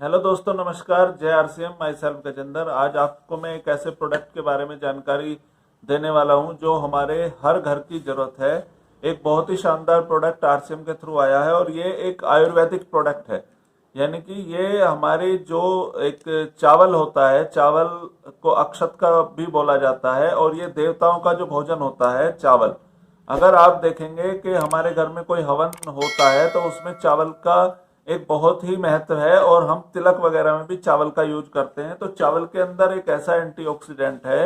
Hello दोस्तों, नमस्कार। जय आरसीएम, माई सेल्फ गजेंद्र। आज आपको मैं एक ऐसे प्रोडक्ट के बारे में जानकारी देने वाला हूं जो हमारे हर घर की जरूरत है। एक बहुत ही शानदार प्रोडक्ट आरसीएम के थ्रू आया है और ये एक आयुर्वेदिक प्रोडक्ट है। यानी कि ये हमारी जो एक चावल होता है, चावल को अक्षत का भी बोला जाता है और ये देवताओं का जो भोजन होता है चावल। अगर आप देखेंगे कि हमारे घर में कोई हवन होता है तो उसमें चावल का एक बहुत ही महत्व है और हम तिलक वगैरह में भी चावल का यूज करते हैं। तो चावल के अंदर एक ऐसा एंटीऑक्सीडेंट है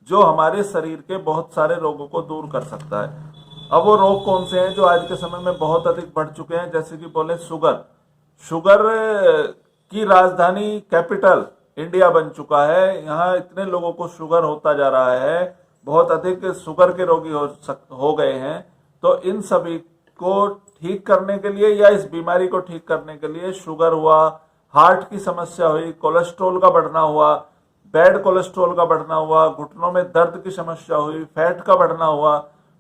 जो हमारे शरीर के बहुत सारे रोगों को दूर कर सकता है। अब वो रोग कौन से हैं जो आज के समय में बहुत अधिक बढ़ चुके हैं, जैसे कि बोले शुगर। शुगर की राजधानी कैपिटल इंडिया बन चुका है। यहाँ इतने लोगों को शुगर होता जा रहा है, बहुत अधिक शुगर के रोगी हो गए हैं। तो इन सभी को ठीक करने के लिए या इस बीमारी को ठीक करने के लिए, शुगर हुआ, हार्ट की समस्या हुई, कोलेस्ट्रॉल का बढ़ना हुआ, बैड कोलेस्ट्रॉल का बढ़ना हुआ, घुटनों में दर्द की समस्या हुई, फैट का बढ़ना हुआ,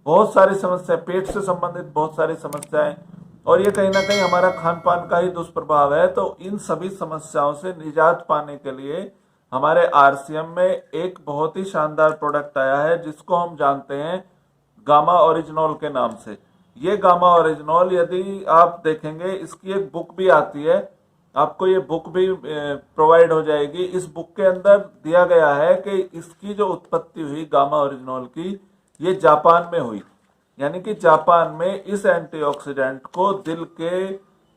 बहुत सारी समस्या, पेट से संबंधित बहुत सारी समस्याएं, और ये कहीं ना कहीं हमारा खान पान का ही दुष्प्रभाव है। तो इन सभी समस्याओं से निजात पाने के लिए हमारे आरसीएम में एक बहुत ही शानदार प्रोडक्ट आया है जिसको हम जानते हैं गामा ओरिजिनॉल के नाम से। ये गामा ओरिजिनॉल, यदि आप देखेंगे, इसकी एक बुक भी आती है, आपको ये बुक भी प्रोवाइड हो जाएगी। इस बुक के अंदर दिया गया है कि इसकी जो उत्पत्ति हुई गामा ओरिजिनॉल की, ये जापान में हुई। यानी कि जापान में इस एंटीऑक्सीडेंट को दिल के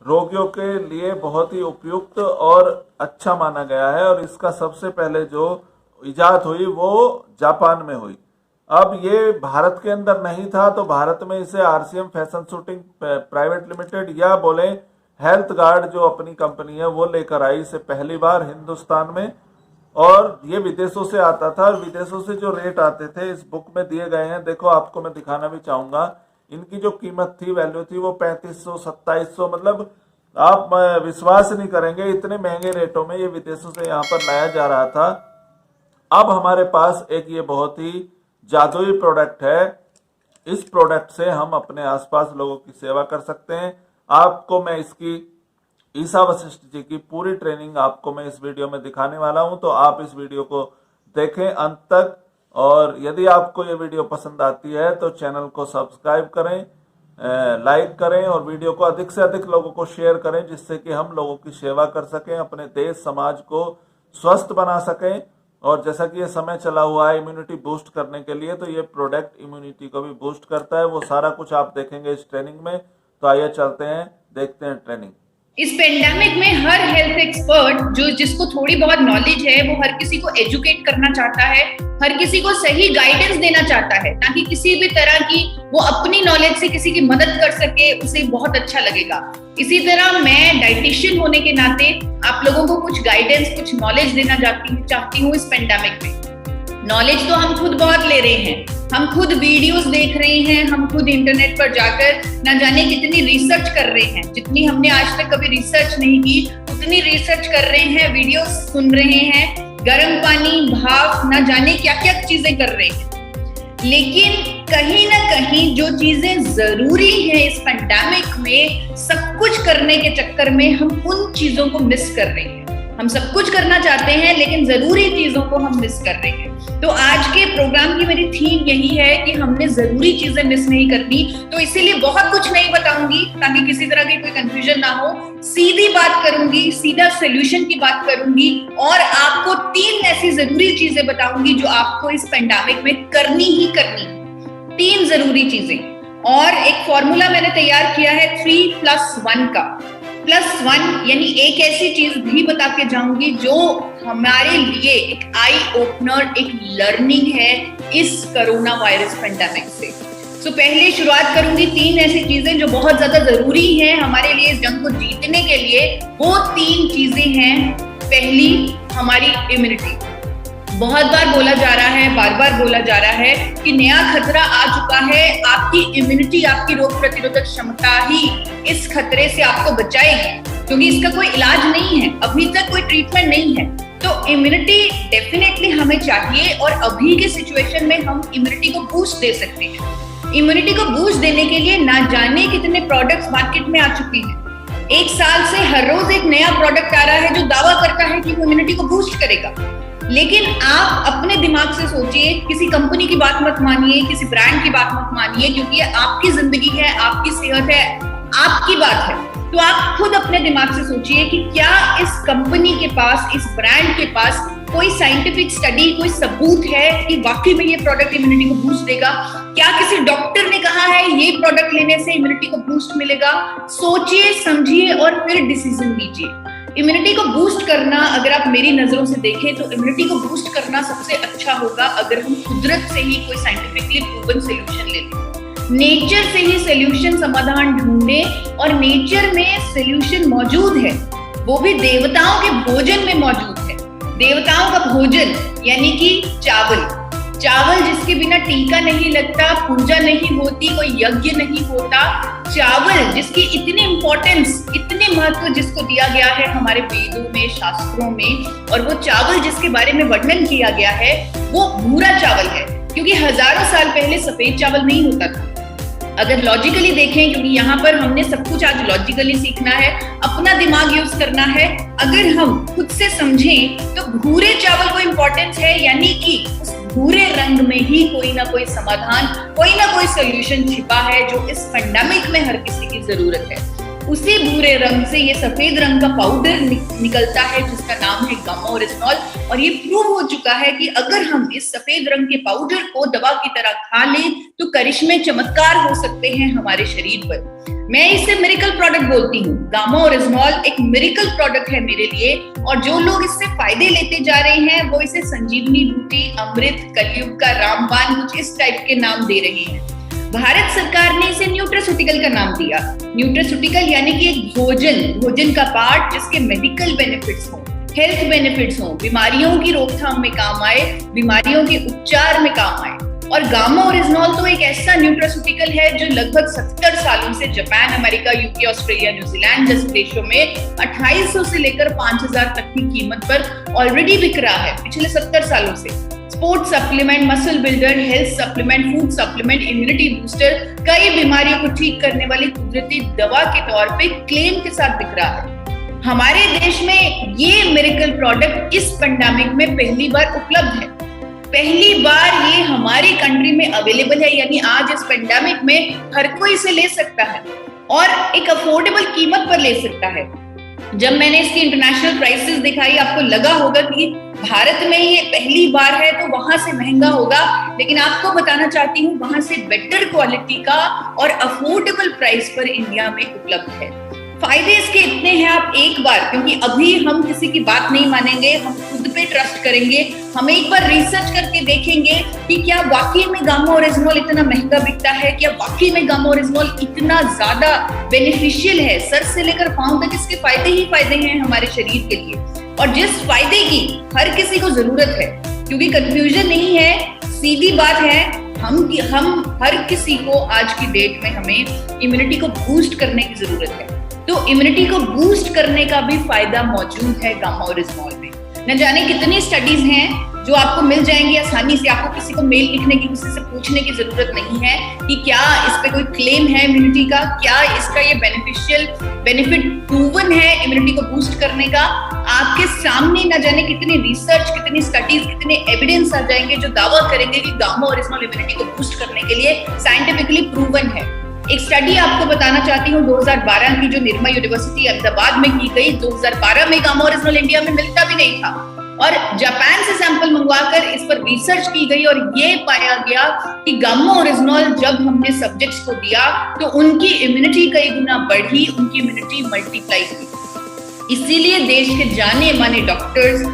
रोगियों के लिए बहुत ही उपयुक्त और अच्छा माना गया है और इसका सबसे पहले जो इजाद हुई वो जापान में हुई। अब ये भारत के अंदर नहीं था तो भारत में इसे RCM fashion shooting private limited या बोले हेल्थ गार्ड जो अपनी कंपनी है वो लेकर आई इसे पहली बार हिंदुस्तान में। और ये विदेशों से आता था और विदेशों से जो रेट आते थे इस बुक में दिए गए हैं। देखो, आपको मैं दिखाना भी चाहूंगा। इनकी जो कीमत थी, वैल्यू थी, वो 3500 2700, मतलब आप विश्वास नहीं करेंगे इतने महंगे रेटों में ये विदेशों से यहाँ पर लाया जा रहा था। अब हमारे पास एक ये बहुत ही जादुई प्रोडक्ट है। इस प्रोडक्ट से हम अपने आसपास लोगों की सेवा कर सकते हैं। आपको मैं इसकी ईसा वशिष्ठ जी की पूरी ट्रेनिंग आपको मैं इस वीडियो में दिखाने वाला हूं, तो आप इस वीडियो को देखें अंत तक। और यदि आपको ये वीडियो पसंद आती है तो चैनल को सब्सक्राइब करें, लाइक करें और वीडियो को अधिक से अधिक लोगों को शेयर करें, जिससे कि हम लोगों की सेवा कर सकें, अपने देश समाज को स्वस्थ बना सकें। और जैसा कि ये समय चला हुआ है इम्यूनिटी बूस्ट करने के लिए, तो ये प्रोडक्ट इम्यूनिटी को भी बूस्ट करता है। वो सारा कुछ आप देखेंगे इस ट्रेनिंग में। तो आइए चलते हैं, देखते हैं ट्रेनिंग। इस पेंडेमिक में हर हेल्थ एक्सपर्ट जिसको थोड़ी बहुत नॉलेज है वो हर किसी को एजुकेट करना चाहता है, हर किसी को सही गाइडेंस देना चाहता है ताकि किसी भी तरह की वो अपनी नॉलेज से किसी की मदद कर सके, उसे बहुत अच्छा लगेगा। इसी तरह मैं डाइटिशियन होने के नाते आप लोगों को कुछ गाइडेंस, कुछ नॉलेज देना चाहती हूँ। इस पेंडेमिक में नॉलेज तो हम खुद बहुत ले रहे हैं, हम खुद वीडियोस देख रहे हैं, हम खुद इंटरनेट पर जाकर ना जाने कितनी रिसर्च कर रहे हैं। जितनी हमने आज तक कभी रिसर्च नहीं की उतनी रिसर्च कर रहे हैं, वीडियोस सुन रहे हैं, गर्म पानी, भाप, ना जाने क्या क्या चीजें कर रहे हैं। लेकिन कहीं ना कहीं जो चीजें जरूरी है इस पेंडेमिक में, सब कुछ करने के चक्कर में हम उन चीजों को मिस कर रहे हैं। हम सब कुछ करना चाहते हैं लेकिन जरूरी चीजों को हम मिस कर रहे हैं। तो आज के प्रोग्राम की मेरी थीम यही है कि हमने जरूरी चीजें मिस नहीं करनी। तो इसीलिए बहुत कुछ नहीं बताऊंगी ताकि किसी तरह की कोई कंफ्यूजन ना हो। सीधी बात करूंगी, सीधा सोल्यूशन की बात करूंगी और आपको 3 ऐसी जरूरी चीजें बताऊंगी जो आपको इस पेंडेमिक में करनी ही करनी। 3 जरूरी चीजें। और एक फॉर्मूला मैंने तैयार किया है 3+1 का। +1 यानी एक ऐसी चीज भी बता के जाऊंगी जो हमारे लिए एक आई ओपनर, एक लर्निंग है इस कोरोना वायरस पेंडेमिक से। तो पहले शुरुआत करूंगी 3 ऐसी चीजें जो बहुत ज्यादा जरूरी हैं हमारे लिए इस जंग को जीतने के लिए। वो 3 चीजें हैं। पहली, हमारी इम्यूनिटी। बहुत बार बोला जा रहा है, बार बार बोला जा रहा है कि नया खतरा आ चुका है। आपकी इम्यूनिटी, आपकी रोग प्रतिरोधक क्षमता ही इस खतरे से आपको बचाएगी, क्योंकि इसका कोई इलाज नहीं है, अभी तक कोई ट्रीटमेंट नहीं है। तो इम्यूनिटी डेफिनेटली हमें चाहिए और अभी के सिचुएशन में हम इम्यूनिटी को बूस्ट दे सकते हैं। इम्यूनिटी को बूस्ट देने के लिए ना जाने कितने प्रोडक्ट्स मार्केट में आ चुके हैं। एक साल से हर रोज एक नया प्रोडक्ट आ रहा है जो दावा करता है कि वो इम्यूनिटी को बूस्ट करेगा। लेकिन आप अपने दिमाग से सोचिए, किसी कंपनी की बात मत मानिए, किसी ब्रांड की बात मत मानिए, क्योंकि ये आपकी जिंदगी है, आपकी सेहत है, आपकी बात है। तो आप खुद अपने दिमाग से सोचिए कि क्या इस कंपनी के पास, इस ब्रांड के पास कोई साइंटिफिक स्टडी, कोई सबूत है कि वाकई में ये प्रोडक्ट इम्यूनिटी को बूस्ट देगा? क्या किसी डॉक्टर ने कहा है ये प्रोडक्ट लेने से इम्यूनिटी को बूस्ट मिलेगा? सोचिए, समझिए और फिर डिसीजन लीजिए। इम्यूनिटी को बूस्ट करना, अगर आप मेरी नजरों से देखें तो इम्यूनिटी को बूस्ट करना सबसे अच्छा होगा अगर हम कुदरत से ही कोई साइंटिफिकली प्रूवन सोल्यूशन ले लें। नेचर से ही सोल्यूशन, समाधान ढूंढे, और नेचर में सोल्यूशन मौजूद है, वो भी देवताओं के भोजन में मौजूद है। देवताओं का भोजन यानी कि चावल, चावल जिसके बिना टीका नहीं लगता, पूजा नहीं होती, कोई यज्ञ नहीं होता। चावल जिसकी इतनी इंपॉर्टेंस, इतने महत्व जिसको दिया गया है हमारे वेदों में, शास्त्रों में, और वो चावल जिसके बारे में वर्णन किया गया है वो भूरा चावल है, क्योंकि हजारों साल पहले सफेद चावल नहीं होता था। अगर लॉजिकली देखें, क्योंकि यहाँ पर हमने सब कुछ आज लॉजिकली सीखना है, अपना दिमाग यूज करना है, अगर हम खुद से समझें तो भूरे चावल को इंपॉर्टेंस है, यानी कि उस भूरे रंग में ही कोई ना कोई समाधान, कोई ना कोई सोल्यूशन छिपा है जो इस पेंडेमिक में हर किसी की जरूरत है। उसी भूरे रंग से ये सफेद रंग का पाउडर निकलता है जिसका नाम है गामा ओरिजिनॉल, और ये प्रूव हो चुका है कि अगर हम इस सफेद रंग के पाउडर को दवा की तरह खा लें तो करिश्मे चमत्कार हो सकते हैं हमारे शरीर पर। मैं इसे मिरेकल प्रोडक्ट बोलती हूँ। गामा ओरिजिनॉल एक मिरेकल प्रोडक्ट है मेरे लिए, और जो लोग इससे फायदे लेते जा रहे हैं वो इसे संजीवनी बूटी, अमृत, कलयुग का रामबाण, कुछ इस टाइप के नाम दे रहे हैं। भारत सरकार ने इसे न्यूट्रास्यूटिकल का नाम दिया। न्यूट्रास्यूटिकल यानी कि एक भोजन का पार्ट जिसके मेडिकल बेनिफिट्स हो, हेल्थ बेनिफिट्स हो, बीमारियों की रोकथाम में काम आए, बीमारियों के उपचार में काम आए। और गामा ओरिजिनॉल तो एक ऐसा न्यूट्रास्यूटिकल है जो लगभग 70 सालों से Japan, America, UK, Australia, New Zealand जैसे देशों में 2800 से लेकर 5000 तक की कीमत पर ऑलरेडी बिक रहा है पिछले 70 सालों से। Sports supplement, muscle builder, health supplement, food supplement, immunity booster, कई बीमारियों को ठीक करने वाली कुदरती दवा के तौर पे क्लेम के साथ बिक रहा है। हमारे देश में ये मिरेकल प्रोडक्ट इस पेंडेमिक में पहली बार उपलब्ध है, पहली बार ये हमारी कंट्री में अवेलेबल है, यानी आज इस पेंडेमिक में हर कोई इसे ले सकता है और एक अफोर्डेबल कीमत पर ले सकता है। जब मैंने इसकी इंटरनेशनल प्राइसेस दिखाई, आपको लगा होगा कि भारत में ये पहली बार है तो वहां से महंगा होगा, लेकिन आपको बताना चाहती हूँ वहां से बेटर क्वालिटी का और अफोर्डेबल प्राइस पर इंडिया में उपलब्ध है। फायदे इसके इतने हैं, आप एक बार, क्योंकि अभी हम किसी की बात नहीं मानेंगे, हम खुद पे ट्रस्ट करेंगे, हम एक बार रिसर्च करके देखेंगे कि क्या वाकई में गामा ओरिजिनॉल इतना महंगा बिकता है, क्या वाकई में गामा ओरिजिनॉल इतना ज्यादा बेनिफिशियल है। सर से लेकर पांव तक इसके फायदे ही फायदे हैं हमारे शरीर के लिए, और जिस फायदे की हर किसी को जरूरत है, क्योंकि कंफ्यूजन नहीं है, सीधी बात है, हम हर किसी को आज की डेट में हमें इम्यूनिटी को बूस्ट करने की जरूरत है। तो इम्यूनिटी को बूस्ट करने का भी फायदा मौजूद है गामा ओरिजिनॉल में। न जाने कितनी स्टडीज हैं जो आपको मिल जाएंगी आसानी से, आपको किसी को मेल लिखने की, किसी से पूछने की जरूरत नहीं है कि क्या इस पे कोई क्लेम है इम्यूनिटी का, क्या इसका ये बेनिफिट प्रूवन है इम्यूनिटी को बूस्ट करने का। आपके सामने न जाने कितनी रिसर्च, कितनी स्टडीज, कितने एविडेंस आ जाएंगे जो दावा करेंगे कि गामा ओरिजिनॉल इम्यूनिटी को बूस्ट करने के लिए साइंटिफिकली प्रूवन है। एक स्टडी आपको बताना चाहती हूँ 2012 की, जो निर्मा यूनिवर्सिटी अहमदाबाद में की गई। 2012 में गामा ओरिजिनॉल इंडिया में मिलता भी नहीं था, और जापान से सैंपल मंगवाकर इस पर रिसर्च की गई, और ये पाया गया कि गामा ओरिजिनॉल जब हमने सब्जेक्ट्स को दिया तो उनकी इम्यूनिटी कई गुना बढ़ी, उनकी इम्यूनिटी मल्टीप्लाई हुई। इसीलिए देश के जाने माने डॉक्टर्स,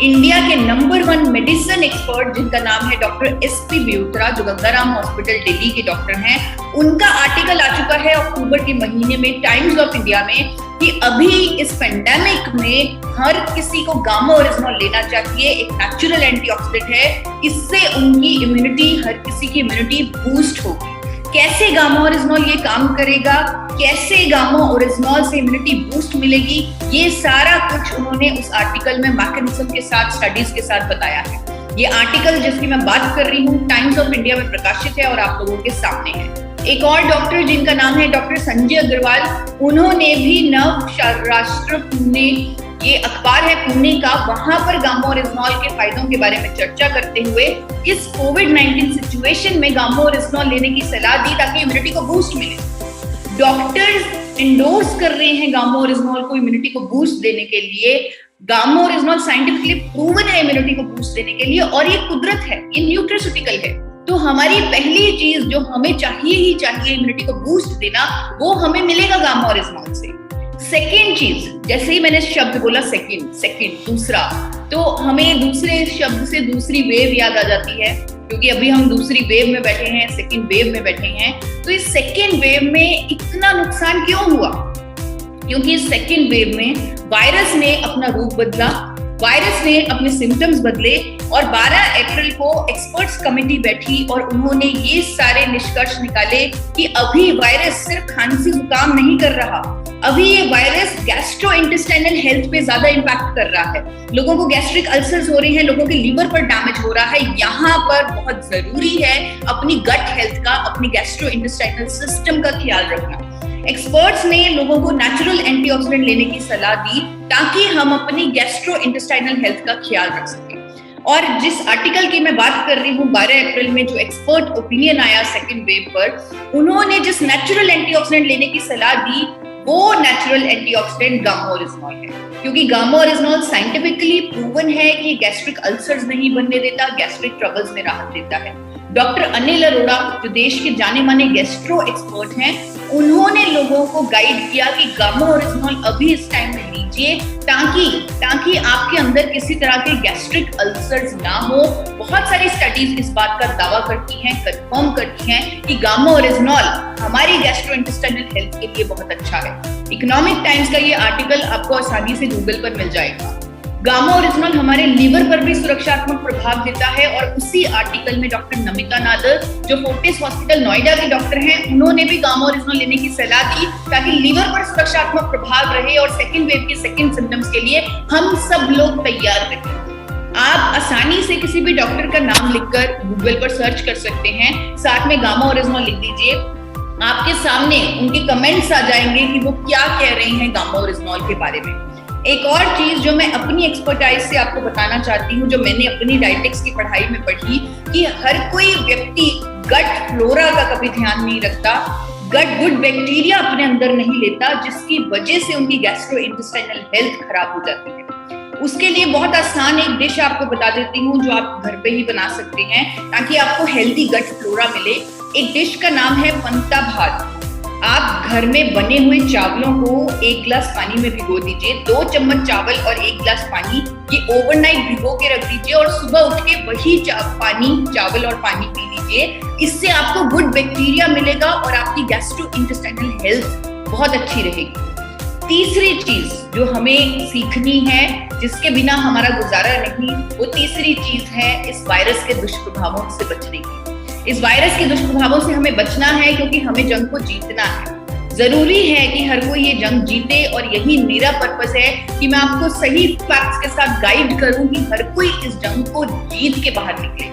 इंडिया के नंबर 1 मेडिसिन एक्सपर्ट जिनका नाम है डॉक्टर SP ब्यूत्रा, जो गंगाराम हॉस्पिटल दिल्ली के डॉक्टर हैं, उनका आर्टिकल आ चुका है अक्टूबर के महीने में टाइम्स ऑफ इंडिया में कि अभी इस पेंडेमिक में हर किसी को गामा ओरिजिनॉल लेना चाहिए। एक नेचुरल एंटीऑक्सीडेंट है, इससे उनकी इम्यूनिटी, हर किसी की इम्यूनिटी बूस्ट होगी। कैसे गामा ओरिजिनॉल ये काम करेगा, कैसे गामा ओरिजिनॉल से इम्यूनिटी बूस्ट मिलेगी, ये सारा कुछ उन्होंने उस आर्टिकल में मैकेनिज्म के साथ, स्टडीज के साथ बताया है। ये आर्टिकल जिसकी मैं बात कर रही हूँ टाइम्स ऑफ इंडिया में प्रकाशित है और आप लोगों के सामने है। एक और डॉक्टर जिनका नाम है डॉक्टर संजय अग्रवाल, उन्होंने भी नव राष्ट्र पुणे, ये अखबार है पुणे का, वहां पर गामोरेजनॉल के फायदों के बारे में चर्चा करते हुए इस कोविड-19 सिचुएशन में गामोरेजनॉल लेने की सलाह दी ताकि इम्यूनिटी को बूस्ट मिले। डॉक्टर्स एंडोर्स कर रहे हैं गामोरेजनॉल को इम्यूनिटी को बूस्ट देने के लिए। गामोरेजनॉल साइंटिफिकली प्रूवन है इम्यूनिटी को बूस्ट देने के लिए, और ये कुदरत है, ये न्यूट्रास्यूटिकल है। तो हमारी पहली चीज जो हमें चाहिए ही चाहिए इम्यूनिटी को बूस्ट देना, वो हमें मिलेगा गामोरेजनॉल से। सेकेंड चीज, जैसे ही मैंने शब्द बोला सेकेंड दूसरा, तो हमें दूसरे शब्द से दूसरी वेव याद आ जाती है, क्योंकि अभी हम दूसरी वेव में बैठे हैं, सेकेंड वेव में बैठे हैं। तो इस सेकेंड वेव में इतना नुकसान क्यों हुआ? क्योंकि इस सेकेंड वेव में वायरस ने अपना रूप बदला, वायरस ने अपने सिम्टम्स बदले, और 12 अप्रैल को एक्सपर्ट्स कमेटी बैठी और उन्होंने ये सारे निष्कर्ष निकाले कि अभी वायरस सिर्फ खांसी जुकाम नहीं कर रहा, अभी ये वायरस गैस्ट्रोइंटेस्टाइनल हेल्थ पे ज्यादा इम्पैक्ट कर रहा है। लोगों को गैस्ट्रिक अल्सर्स हो रहे हैं, लोगों के लीवर पर डैमेज हो रहा है। यहाँ पर बहुत जरूरी है अपनी गट हेल्थ का, अपनी गैस्ट्रोइंटेस्टाइनल सिस्टम का ख्याल रखना। एक्सपर्ट्स ने लोगों को नेचुरल एंटीऑक्सीडेंट लेने की सलाह दी ताकि हम अपनी गैस्ट्रोइंटेस्टाइनल हेल्थ का ख्याल रख सकें। और जिस आर्टिकल की मैं बात कर रही हूँ 12 अप्रैल में जो एक्सपर्ट ओपिनियन आया सेकेंड वेव पर, उन्होंने जिस नेचुरल एंटीऑक्सीडेंट लेने की सलाह दी वो नेचुरल एंटीऑक्सीडेंट गामोरेजनॉल है, क्योंकि गामोरेजनॉल साइंटिफिकली प्रूवन है कि गैस्ट्रिक अल्सर्स नहीं बनने देता, गैस्ट्रिक ट्रबल्स में राहत देता है। डॉक्टर अनिल अरोड़ा, जो देश के जाने माने गैस्ट्रो एक्सपर्ट हैं, उन्होंने लोगों को गाइड किया कि गामोरेजनॉल अभी इस टाइम में लीजिए ताकि आपके अंदर किसी तरह के गैस्ट्रिक अल्सर्स ना हो। बहुत सारी स्टडीज इस बात का दावा करती हैं, कंफर्म करती हैं कि गामोरेजनॉल हमारी गैस्ट्रोइंटेस्टाइनल हेल्थ के लिए बहुत अच्छा है। इकोनॉमिक टाइम्स का ये आर्टिकल आपको आसानी से गूगल पर मिल जाएगा। गामोरेजनॉल हमारे लीवर पर भी सुरक्षात्मक प्रभाव देता है, और उसी आर्टिकल में डॉक्टर नमिता नादर, जो फोर्टिस हॉस्पिटल नोएडा के डॉक्टर हैं, उन्होंने भी गामोरेजनॉल लेने की सलाह दी ताकि लीवर पर सुरक्षात्मक प्रभाव रहे और सेकेंड वेव के सेकेंड सिम्टम्स के लिए हम सब लोग तैयार रहें। आप आसानी से किसी भी डॉक्टर का नाम लिखकर गूगल पर सर्च कर सकते हैं, साथ में गामोरेजनॉल लिख दीजिए, आपके सामने उनके कमेंट्स आ जाएंगे कि वो क्या कह रहे हैं गामोरेजनॉल के बारे में। एक और चीज जो मैं अपनी एक्सपर्टाइज से आपको बताना चाहती हूँ, जो मैंने अपनी डायटेक्स की पढ़ाई में पढ़ी, कि हर कोई व्यक्ति गट फ्लोरा का कभी ध्यान नहीं रखता, गट गुड बैक्टीरिया अपने अंदर नहीं लेता, जिसकी वजह से उनकी गैस्ट्रोइंटेस्टाइनल हेल्थ खराब हो जाती है। उसके लिए बहुत आसान एक डिश आपको बता देती हूँ जो आप घर पे ही बना सकते हैं ताकि आपको हेल्दी गट फ्लोरा मिले। एक डिश का नाम है पंता भात। आप घर में बने हुए चावलों को 1 गिलास पानी में भिगो दीजिए, 2 चम्मच चावल और 1 गिलास पानी, ये ओवरनाइट भिगो के रख दीजिए और सुबह उठ के वही चावल और पानी पी लीजिए। इससे आपको गुड बैक्टीरिया मिलेगा और आपकी गैस्ट्रोइंटेस्टाइनल हेल्थ बहुत अच्छी रहेगी। तीसरी चीज जो हमें सीखनी है, जिसके बिना हमारा गुजारा नहीं, वो तीसरी चीज है इस वायरस के दुष्प्रभावों से बचने की। इस वायरस के दुष्प्रभावों से हमें बचना है क्योंकि हमें जंग को जीतना है। जरूरी है कि हर कोई ये जंग जीते और यही मेरा पर्पस है कि मैं आपको सही फैक्ट्स के साथ गाइड करूं कि हर कोई इस जंग को जीत के बाहर निकले।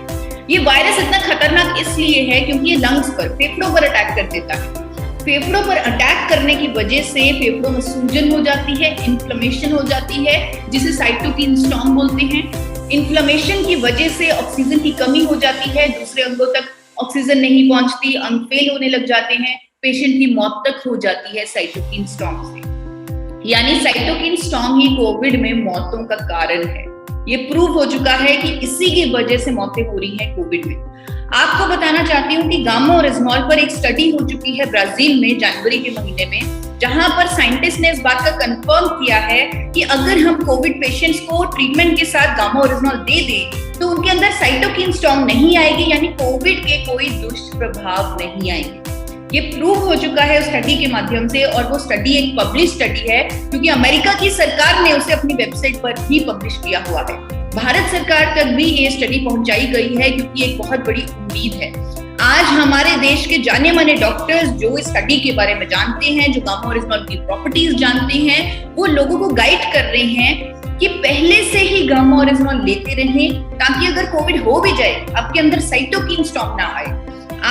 ये वायरस इतना खतरनाक इसलिए है क्योंकि ये लंग्स पर, फेफड़ों पर अटैक कर देता है। फेफड़ों पर अटैक करने की वजह से फेफड़ों में सूजन हो जाती है, इन्फ्लेमेशन हो जाती है, जिसे साइटोकिन स्टॉर्म बोलते हैं। इन्फ्लेमेशन की वजह से ऑक्सीजन की कमी हो जाती है, दूसरे अंगों तक ऑक्सीजन नहीं पहुंचती, अंग फेल होने लग जाते हैं, पेशेंट की मौत तक हो जाती है साइटोकिन स्टॉर्म से। यानी साइटोकिन स्टॉर्म ही कोविड में मौतों का कारण है। ये प्रूव हो चुका है कि इसी की वजह से मौतें हो रही हैं कोविड में। आपको बताना चाहती हूँ कि गामोरेजनॉल पर एक स्टडी हो चुकी है ब्राजील में जनवरी के महीने में, जहां पर साइंटिस्ट ने इस बात का कंफर्म किया है कि अगर हम कोविड पेशेंट्स को ट्रीटमेंट के साथ गामोरेजनॉल दे दें तो उनके अंदर साइटोकिन स्टॉर्म नहीं आएगी, यानी कोविड के कोई दुष्प्रभाव नहीं आएंगे। ये प्रूव हो चुका है उस स्टडी के माध्यम से, और वो स्टडी एक पब्लिश स्टडी है क्योंकि अमेरिका की सरकार ने उसे अपनी वेबसाइट पर ही पब्लिश किया हुआ है। भारत सरकार तक भी ये स्टडी पहुंचाई गई है क्योंकि एक बहुत बड़ी उम्मीद है। आज हमारे देश के जाने माने डॉक्टर्स जो इस स्टडी के बारे में जानते हैं, जो गामोरेजनॉल की प्रॉपर्टीज जानते हैं, वो लोगों को गाइड कर रहे हैं कि पहले से ही गामोरेजनॉल लेते रहें ताकि अगर कोविड हो भी जाए आपके अंदर साइटोकिन स्टॉर्म ना आए।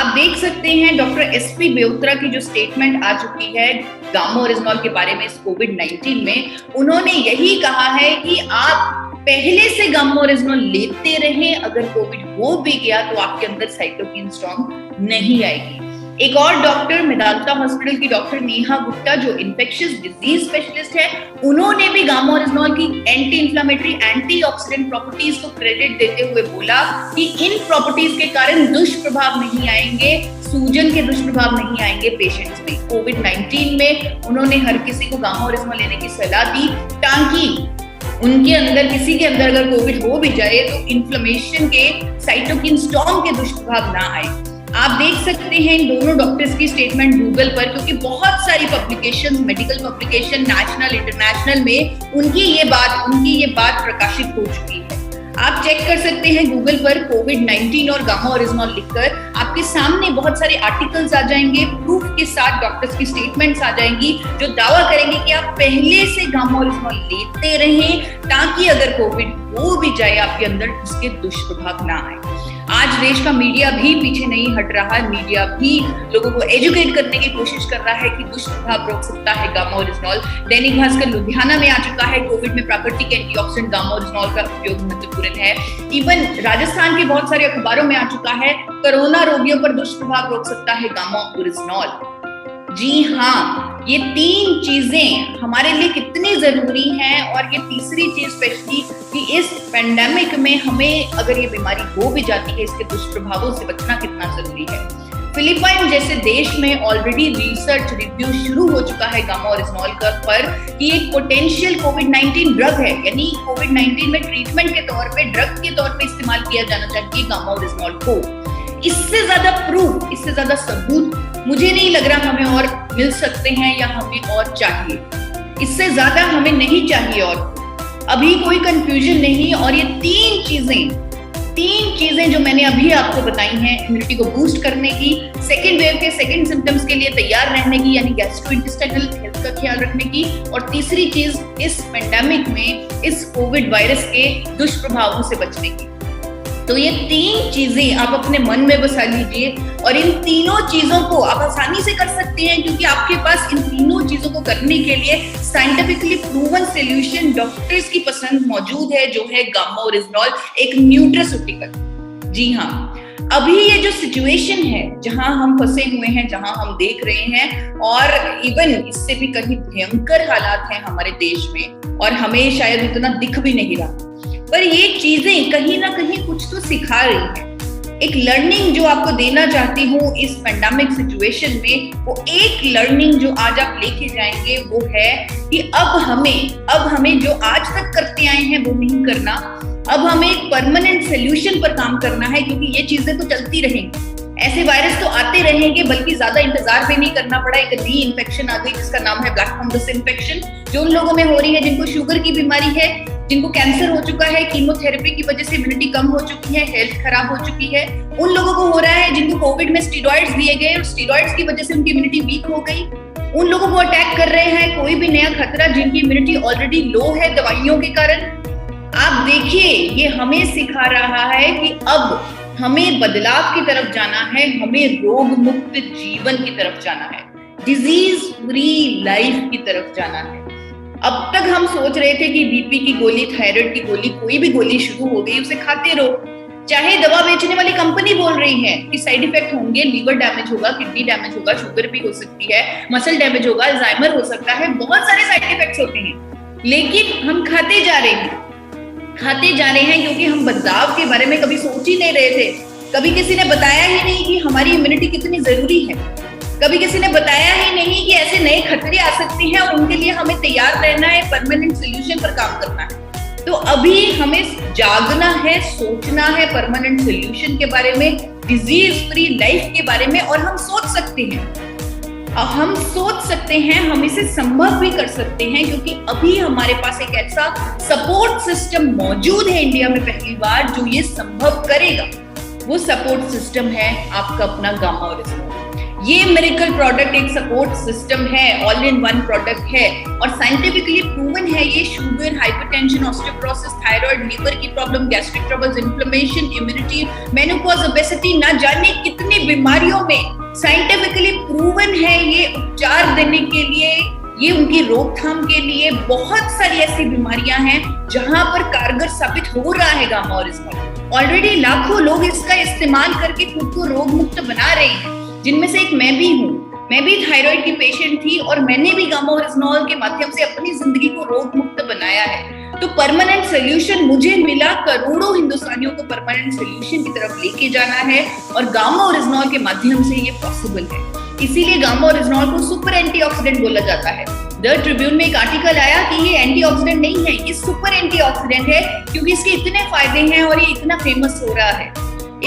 आप देख सकते हैं डॉक्टर एसपी बेउत्रा की जो स्टेटमेंट आ चुकी है गामा ओरिजिनॉल के बारे में इस कोविड-19 में, उन्होंने यही कहा है कि आप पहले से गामा ओरिजिनॉल लेते रहें, अगर कोविड हो भी गया तो आपके अंदर साइटोकिन स्टॉर्म नहीं आएगी। एक और डॉक्टर मेदांता हॉस्पिटल की डॉक्टर नेहा गुप्ता जो इन्फेक्शियस डिजीज स्पेशलिस्ट है, उन्होंने भी गामा ओरिजिनॉल की एंटी इंफ्लेमेटरी एंटीऑक्सीडेंट प्रॉपर्टीज को क्रेडिट देते हुए बोला कि इन प्रॉपर्टीज के कारण दुष्प्रभाव नहीं आएंगे, सूजन के दुष्प्रभाव नहीं आएंगे पेशेंट्स में। कोविड-19 में उन्होंने हर किसी को गामा ओरिजिनॉल लेने की सलाह दी ताकि उनके अंदर किसी के अंदर अगर कोविड हो भी जाए तो इन्फ्लेमेशन के साइटोकिन स्टॉर्म के दुष्प्रभाव ना आए। आप देख सकते हैं इन दोनों डॉक्टर्स की स्टेटमेंट गूगल पर, क्योंकि बहुत सारी publication, medical publication, national international में उनकी ये बात प्रकाशित हो चुकी है। आप चेक कर सकते हैं गूगल पर कोविड-19 और गामा ओरिजिनॉल लिखकर, आपके सामने बहुत सारे आर्टिकल्स आ जाएंगे, प्रूफ के साथ डॉक्टर्स की स्टेटमेंट्स आ जाएंगी जो दावा करेंगे कि आप पहले से गामा ओरिजिनॉल लेते रहें ताकि अगर कोविड हो भी जाए आपके अंदर उसके दुष्प्रभाव ना आए। आज देश का मीडिया भी पीछे नहीं हट रहा है, मीडिया भी लोगों को एजुकेट करने की कोशिश कर रहा है कि दुष्प्रभाव रोक सकता है गामा ओरिजिनॉल। दैनिक भास्कर लुधियाना में आ चुका है कोविड में प्राकृतिक एंटीऑक्सीडेंट गामा ओरिजिनॉल का उपयोग महत्वपूर्ण है। इवन राजस्थान के बहुत सारे अखबारों में आ चुका है कोरोना रोगियों पर दुष्प्रभाव रोक सकता है गामा ओरिजिनॉल। जी हाँ, ये तीन चीजें हमारे लिए कितनी जरूरी हैं, और ये तीसरी चीज स्पेशली कि इस पेंडेमिक में हमें अगर ये बीमारी हो भी जाती है इसके दुष्प्रभावों से बचना कितना जरूरी है। फिलीपाइन जैसे देश में ऑलरेडी रिसर्च रिव्यू शुरू हो चुका है गामा ओरिजिनॉल का पर कि एक पोटेंशियल कोविड-19 ड्रग है, यानी कोविड-19 में ट्रीटमेंट के तौर पे, ड्रग के तौर पे इस्तेमाल किया जाना चाहिए गामा ओरिजिनॉल को। इससे ज्यादा प्रूफ, इससे ज्यादा सबूत मुझे नहीं लग रहा हमें और मिल सकते हैं या हमें और चाहिए। इससे ज्यादा हमें नहीं चाहिए और अभी कोई कंफ्यूजन नहीं। और ये तीन चीजें जो मैंने अभी आपको बताई हैं, इम्यूनिटी को बूस्ट करने की, सेकेंड वेव के सेकेंड सिम्टम्स के लिए तैयार रहने की यानी गैस्ट्रोइंटेस्टाइनल हेल्थ का ख्याल रखने की, और तीसरी चीज इस पेंडेमिक में इस कोविड वायरस के दुष्प्रभावों से बचने की। तो ये तीन चीजें आप अपने मन में बसा लीजिए और इन तीनों चीजों को आप आसानी से कर सकते हैं क्योंकि आपके पास इन तीनों चीजों को करने के लिए साइंटिफिकली प्रूवन सॉल्यूशन डॉक्टर्स की पसंद मौजूद है, जो है गामा ओरिजिनॉल, एक न्यूट्रास्यूटिकल। जी हाँ, अभी ये जो सिचुएशन है जहां हम फंसे हुए हैं, जहां हम देख रहे हैं, और इवन इससे भी कहीं भयंकर हालात हैं हमारे देश में और हमें शायद इतना दिख भी नहीं रहा, पर ये चीजें कहीं ना कहीं कुछ तो सिखा रही हैं। एक लर्निंग जो आपको देना चाहती हूँ इस पेंडेमिक सिचुएशन में, वो एक लर्निंग जो आज आप लेके जाएंगे वो है कि अब हमें जो आज तक करते आए हैं वो नहीं करना, अब हमें एक परमानेंट सोल्यूशन पर काम करना है, क्योंकि ये चीजें तो चलती रहेंगी, ऐसे वायरस तो आते रहेंगे, बल्कि ज्यादा इंतजार भी नहीं करना पड़ा। एक री इन्फेक्शन आ गई जिसका नाम है ब्लैक फंगस इन्फेक्शन, जो उन लोगों में हो रही है जिनको शुगर की बीमारी है, जिनको कैंसर हो चुका है, कीमोथेरेपी की वजह से इम्यूनिटी कम हो चुकी है, हेल्थ खराब हो चुकी है, उन लोगों को हो रहा है जिनको कोविड में स्टीरॉइड्स दिए गए और स्टीरॉइड्स की वजह से उनकी इम्यूनिटी वीक हो गई, उन लोगों को अटैक कर रहे हैं कोई भी नया खतरा जिनकी इम्यूनिटी ऑलरेडी लो है दवाइयों के कारण। आप देखिए, ये हमें सिखा रहा है कि अब हमें बदलाव की तरफ जाना है, हमें रोग मुक्त जीवन की तरफ जाना है, डिजीज फ्री लाइफ की तरफ जाना है। अब तक हम सोच रहे थे कि बीपी की गोली, थायराइड की गोली, कोई भी गोली शुरू हो गई उसे खाते रहो, चाहे दवा बेचने वाली कंपनी बोल रही है कि साइड इफेक्ट होंगे, लीवर डैमेज होगा, किडनी डैमेज होगा, शुगर भी हो सकती है, मसल डैमेज होगा, अल्जाइमर हो सकता है, बहुत सारे साइड इफेक्ट्स होते हैं, लेकिन हम खाते जा रहे हैं क्योंकि हम बदलाव के बारे में कभी सोच ही नहीं रहे थे। कभी किसी ने बताया ही नहीं कि हमारी इम्यूनिटी कितनी जरूरी है, कभी किसी ने बताया ही नहीं कि ऐसे नए खतरे आ सकते हैं और उनके लिए हमें तैयार रहना है, परमानेंट सोल्यूशन पर काम करना है। तो अभी हमें जागना है, सोचना है परमानेंट सोल्यूशन के बारे में, डिजीज फ्री लाइफ के बारे में, और हम सोच सकते हैं, हम इसे संभव भी कर सकते हैं, क्योंकि अभी हमारे पास एक ऐसा सपोर्ट सिस्टम मौजूद है इंडिया में पहली बार जो ये संभव करेगा। वो सपोर्ट सिस्टम है आपका अपना गामा ओरिजिनॉल। ये मिरेकल प्रोडक्ट एक सपोर्ट सिस्टम है, ऑल इन वन प्रोडक्ट है और साइंटिफिकली प्रूवन है। ये sugar, hypertension, osteoporosis, thyroid, liver की problem, gastric troubles, inflammation, immunity, menopause, obesity, न जाने कितनी बीमारियों में साइंटिफिकली प्रूवन है ये उपचार देने के लिए, ये उनकी रोकथाम के लिए। बहुत सारी ऐसी बीमारियां हैं जहां पर कारगर साबित हो रहा है गामा ओरिजिनॉल। ऑलरेडी लाखों लोग इसका इस्तेमाल करके खुद को रोग मुक्त बना रहे हैं, जिनमें से एक मैं भी हूँ। मैं भी थायराइड की पेशेंट थी और मैंने भी गामा ओरिजिनॉल के माध्यम से अपनी जिंदगी को रोग मुक्त बनाया है। तो परमानेंट सोल्यूशन मुझे मिला, करोड़ों हिंदुस्तानियों को परमानेंट सोल्यूशन की तरफ लेके जाना है और गामा ओरिजिनॉल के माध्यम से ये पॉसिबल है। इसीलिए गामा ओरिजिनॉल को सुपर एंटीऑक्सीडेंट बोला जाता है। द ट्रिब्यून में एक आर्टिकल आया कि ये एंटीऑक्सीडेंट नहीं है, ये सुपर एंटीऑक्सीडेंट है, क्योंकि इसके इतने फायदे हैं और ये इतना फेमस हो रहा है।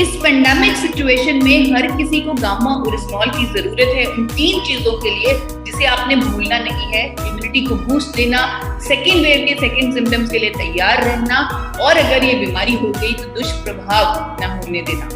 इस पेंडेमिक सिचुएशन में हर किसी को गामा ओरिजिनॉल की जरूरत है उन 3 चीजों के लिए जिसे आपने भूलना नहीं है। इम्यूनिटी को बूस्ट देना, सेकेंड वेव के सेकेंड सिम्टम्स के लिए तैयार रहना और अगर ये बीमारी हो गई तो दुष्प्रभाव न होने देना।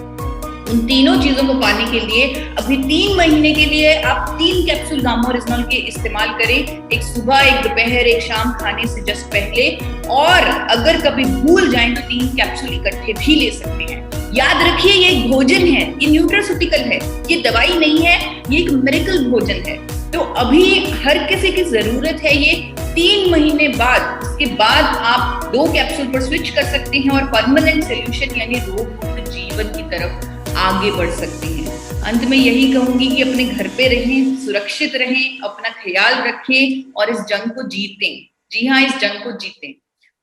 उन तीनों चीजों को पाने के लिए अभी 3 महीने के लिए आप 3 कैप्सूल गामा ओरिजिनॉल के इस्तेमाल करें, एक सुबह, एक दोपहर, एक शाम खाने से जस्ट पहले। और अगर कभी भूल जाएं तो 3 कैप्सूल इकट्ठे भी ले सकते हैं। याद रखिए ये एक भोजन है, ये न्यूट्रास्यूटिकल है, ये दवाई नहीं है, ये एक मिरेकल भोजन है। तो अभी हर किसी की जरूरत है ये। 3 महीने बाद, इसके बाद आप 2 कैप्सूल पर स्विच कर सकते हैं और परमानेंट सोल्यूशन यानी रोग मुक्त जीवन की तरफ आगे बढ़ सकते हैं। अंत में यही कहूंगी कि अपने घर पे रहें, सुरक्षित रहें, अपना ख्याल रखें और इस जंग को जीतें। जी हाँ, इस जंग को जीतें।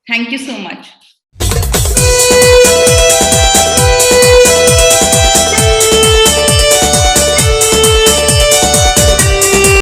Thank you so much.